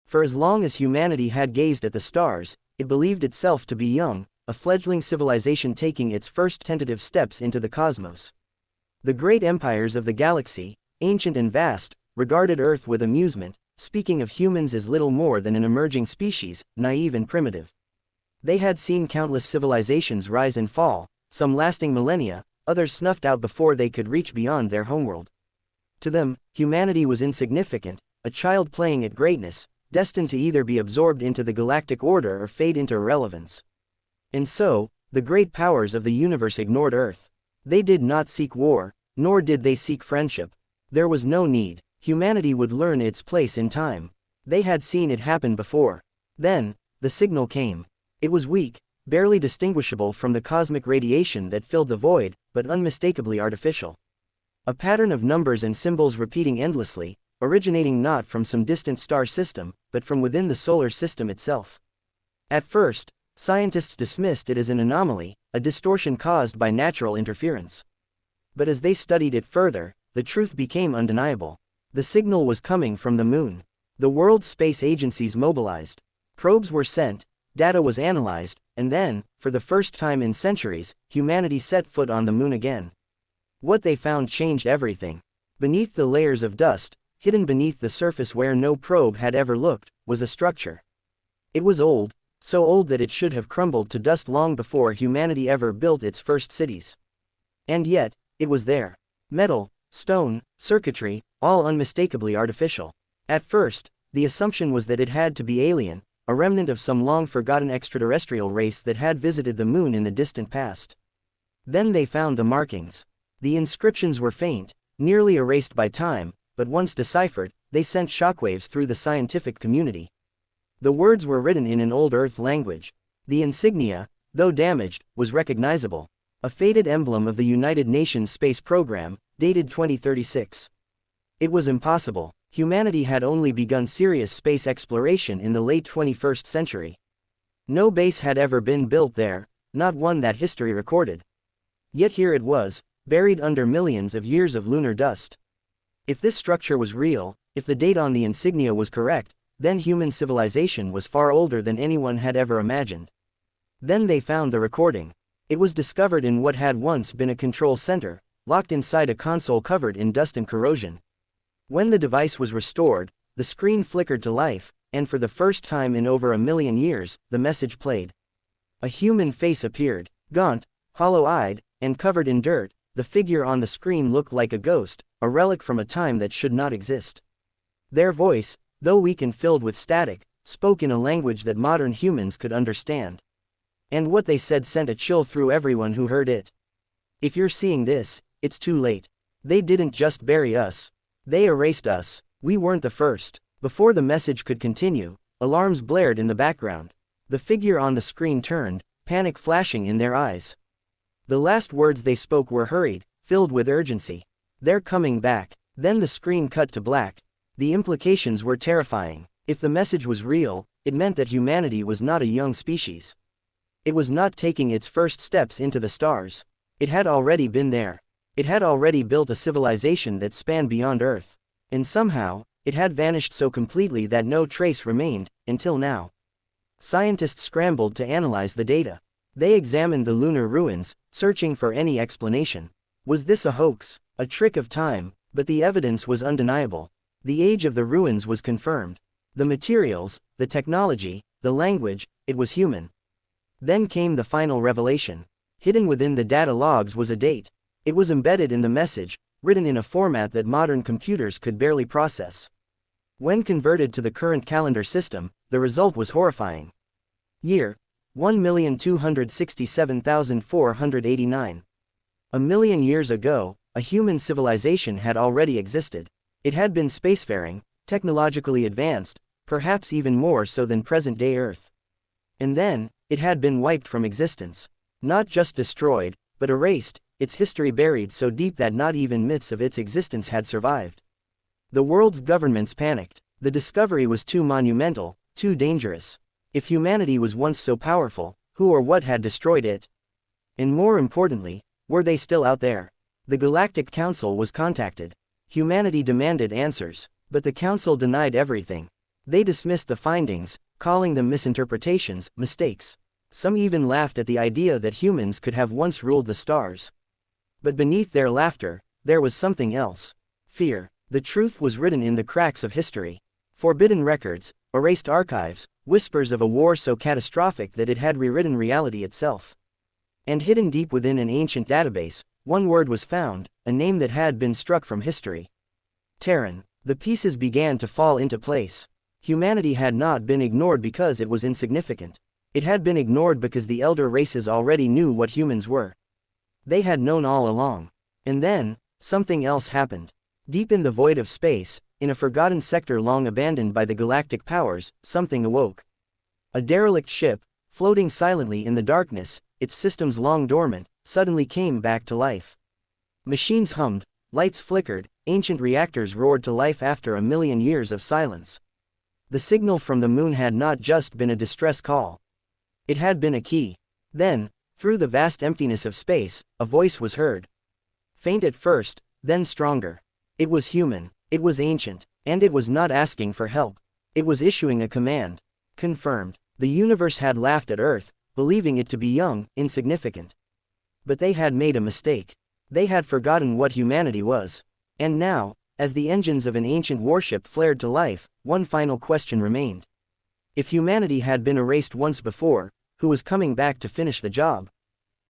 For as long as humanity had gazed at the stars, it believed itself to be young, a fledgling civilization taking its first tentative steps into the cosmos. The great empires of the galaxy, ancient and vast, regarded Earth with amusement, speaking of humans as little more than an emerging species, naive and primitive. They had seen countless civilizations rise and fall, some lasting millennia, others snuffed out before they could reach beyond their homeworld. To them, humanity was insignificant, a child playing at greatness, destined to either be absorbed into the galactic order or fade into irrelevance. And so, the great powers of the universe ignored Earth. They did not seek war, nor did they seek friendship. There was no need. Humanity would learn its place in time. They had seen it happen before. Then, the signal came. It was weak, barely distinguishable from the cosmic radiation that filled the void, but unmistakably artificial. A pattern of numbers and symbols repeating endlessly, originating not from some distant star system, but from within the solar system itself. At first, scientists dismissed it as an anomaly, a distortion caused by natural interference. But as they studied it further, the truth became undeniable. The signal was coming from the moon. The world's space agencies mobilized. Probes were sent, data was analyzed, and then, for the first time in centuries, humanity set foot on the moon again. What they found changed everything. Beneath the layers of dust, hidden beneath the surface where no probe had ever looked, was a structure. It was old, so old that it should have crumbled to dust long before humanity ever built its first cities. And yet, it was there. Metal, stone, circuitry, all unmistakably artificial. At first, the assumption was that it had to be alien, a remnant of some long-forgotten extraterrestrial race that had visited the moon in the distant past. Then they found the markings. The inscriptions were faint, nearly erased by time, but once deciphered, they sent shockwaves through the scientific community. The words were written in an old Earth language. The insignia, though damaged, was recognizable. A faded emblem of the United Nations space program, dated 2036. It was impossible. Humanity had only begun serious space exploration in the late 21st century. No base had ever been built there, not one that history recorded. Yet here it was, buried under millions of years of lunar dust. If this structure was real, if the date on the insignia was correct, then human civilization was far older than anyone had ever imagined. Then they found the recording. It was discovered in what had once been a control center, locked inside a console covered in dust and corrosion. When the device was restored, the screen flickered to life, and for the first time in over 1,000,000 years, the message played. A human face appeared, gaunt, hollow-eyed, and covered in dirt. The figure on the screen looked like a ghost, a relic from a time that should not exist. Their voice, though weak and filled with static, spoke in a language that modern humans could understand. And what they said sent a chill through everyone who heard it. If you're seeing this, it's too late. They didn't just bury us. They erased us. We weren't the first. Before the message could continue, alarms blared in the background. The figure on the screen turned, panic flashing in their eyes. The last words they spoke were hurried, filled with urgency. They're coming back. Then the screen cut to black. The implications were terrifying. If the message was real, it meant that humanity was not a young species. It was not taking its first steps into the stars. It had already been there. It had already built a civilization that spanned beyond Earth. And somehow, it had vanished so completely that no trace remained, until now. Scientists scrambled to analyze the data. They examined the lunar ruins, searching for any explanation. Was this a hoax, a trick of time? But the evidence was undeniable. The age of the ruins was confirmed. The materials, the technology, the language, it was human. Then came the final revelation. Hidden within the data logs was a date. It was embedded in the message, written in a format that modern computers could barely process. When converted to the current calendar system, the result was horrifying. Year: 1,267,489. 1,000,000 years ago, a human civilization had already existed. It had been spacefaring, technologically advanced, perhaps even more so than present-day Earth. And then, it had been wiped from existence. Not just destroyed, but erased, its history buried so deep that not even myths of its existence had survived. The world's governments panicked. The discovery was too monumental, too dangerous. If humanity was once so powerful, who or what had destroyed it? And more importantly, were they still out there? The Galactic Council was contacted. Humanity demanded answers, but the Council denied everything. They dismissed the findings, calling them misinterpretations, mistakes. Some even laughed at the idea that humans could have once ruled the stars. But beneath their laughter, there was something else. Fear. The truth was written in the cracks of history. Forbidden records, erased archives, whispers of a war so catastrophic that it had rewritten reality itself. And hidden deep within an ancient database, one word was found, a name that had been struck from history. Terran. The pieces began to fall into place. Humanity had not been ignored because it was insignificant. It had been ignored because the elder races already knew what humans were. They had known all along. And then, something else happened. Deep in the void of space, in a forgotten sector long abandoned by the galactic powers, something awoke. A derelict ship, floating silently in the darkness, its systems long dormant, suddenly came back to life. Machines hummed, lights flickered, ancient reactors roared to life after a million years of silence. The signal from the moon had not just been a distress call. It had been a key. Then, through the vast emptiness of space, a voice was heard. Faint at first, then stronger. It was human, it was ancient, and it was not asking for help. It was issuing a command. Confirmed. The universe had laughed at Earth, believing it to be young, insignificant. But they had made a mistake. They had forgotten what humanity was. And now, as the engines of an ancient warship flared to life, one final question remained. If humanity had been erased once before, who was coming back to finish the job?